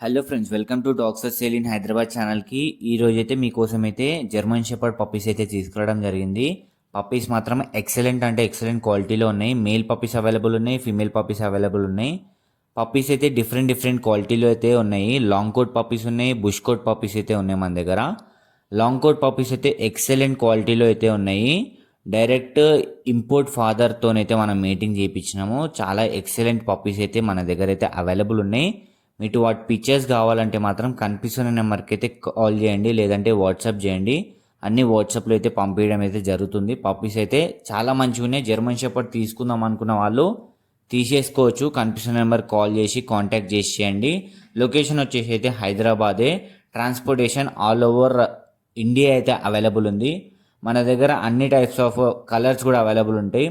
Hello friends, welcome to doctor sale in Hyderabad ఛానల్కి. ఈ రోజైతే మీకోసం అయితే జర్మన్ షెపర్డ్ పప్పీస్ అయితే తీసుకురావడం జరిగింది. పప్పీస్ మాత్రం ఎక్సలెంట్ అంటే ఎక్సలెంట్ క్వాలిటీలో ఉన్నాయి. మేల్ పప్పీస్ అవైలబుల్ ఉన్నాయి, ఫీమేల్ పప్పీస్ అవైలబుల్ ఉన్నాయి. పప్పీస్ అయితే డిఫరెంట్ క్వాలిటీలో అయితే ఉన్నాయి. లాంగ్ కోట్ పప్పీస్ ఉన్నాయి, బుష్ కోట్ పప్పీస్ అయితే ఉన్నాయి మన దగ్గర. లాంగ్ కోట్ పప్పీస్ అయితే ఎక్సలెంట్ క్వాలిటీలో అయితే ఉన్నాయి. డైరెక్ట్ ఇంపోర్ట్ ఫాదర్తోనైతే మనం మీటింగ్ చేయించినాము. చాలా ఎక్సలెంట్ పప్పీస్ అయితే మన దగ్గర అయితే అవైలబుల్ ఉన్నాయి. మీకు వాటి పిక్చర్స్ కావాలంటే మాత్రం కనిపిస్తున్న నెంబర్కి అయితే కాల్ చేయండి, లేదంటే వాట్సాప్ చేయండి. అన్ని వాట్సాప్లో అయితే పంపించడం అయితే జరుగుతుంది. పప్పీస్ అయితే చాలా మంచిగా ఉన్నాయి. జర్మన్ షెపర్డ్ తీసుకుందాం అనుకున్న వాళ్ళు తీసేసుకోవచ్చు. కనిపిస్తున్న నెంబర్ కాల్ చేసి కాంటాక్ట్ చేయండి. లొకేషన్ వచ్చేసి అయితే హైదరాబాదే. ట్రాన్స్పోర్టేషన్ ఆల్ ఓవర్ ఇండియా అయితే అవైలబుల్ ఉంది. మన దగ్గర అన్ని టైప్స్ ఆఫ్ కలర్స్ కూడా అవైలబుల్ ఉంటాయి.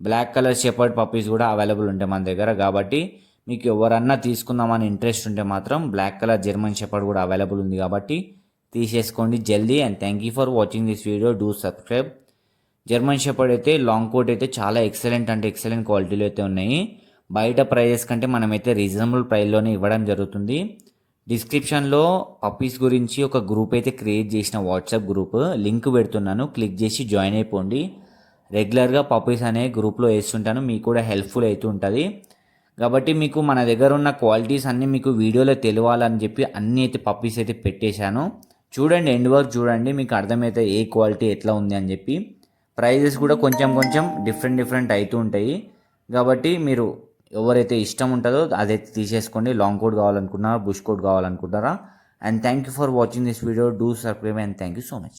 బ్లాక్ కలర్ షెపర్డ్ పప్పీస్ కూడా అవైలబుల్ ఉంటాయి మన దగ్గర. కాబట్టి మీకు ఎవరన్నా తీసుకుందామని ఇంట్రెస్ట్ ఉంటే మాత్రం బ్లాక్ కలర్ జర్మన్ షెపర్డ్ కూడా అవైలబుల్ ఉంది. కాబట్టి తీసేసుకోండి జల్దీ. And thank you for watching this video. Do subscribe. German shepherd అయితే లాంగ్ కోట్ అయితే చాలా ఎక్సలెంట్ అంటే ఎక్సలెంట్ క్వాలిటీలో అయితే ఉన్నాయి. బయట ప్రైజెస్ కంటే మనమైతే రీజనబుల్ ప్రైస్లోనే ఇవ్వడం జరుగుతుంది. డిస్క్రిప్షన్లో పప్పీస్ గురించి ఒక గ్రూప్ అయితే క్రియేట్ చేసిన, వాట్సాప్ గ్రూప్ లింక్ పెడుతున్నాను. క్లిక్ చేసి జాయిన్ అయిపోండి. రెగ్యులర్గా పప్పీస్ అనే గ్రూప్లో వేస్తుంటాను. మీకు కూడా హెల్ప్ఫుల్ అవుతూ ఉంటుంది. కాబట్టి మీకు మన దగ్గర ఉన్న క్వాలిటీస్ అన్నీ మీకు వీడియోలో తెలియాలని చెప్పి అన్నీ అయితే పప్పీస్ అయితే పెట్టేశాను. చూడండి, ఎండ్ వర్క్ చూడండి, మీకు అర్థమైతే ఏ క్వాలిటీ ఎట్లా ఉంది అని చెప్పి. ప్రైజెస్ కూడా కొంచెం డిఫరెంట్ అవుతూ ఉంటాయి. కాబట్టి మీరు ఎవరైతే ఇష్టం ఉంటుందో అదైతే తీసేసుకోండి. లాంగ్ కోట్ కావాలనుకుంటున్నారా, బుష్ కోట్ కావాలనుకుంటారా. And thank you for watching this video. Do subscribe and thank you so much.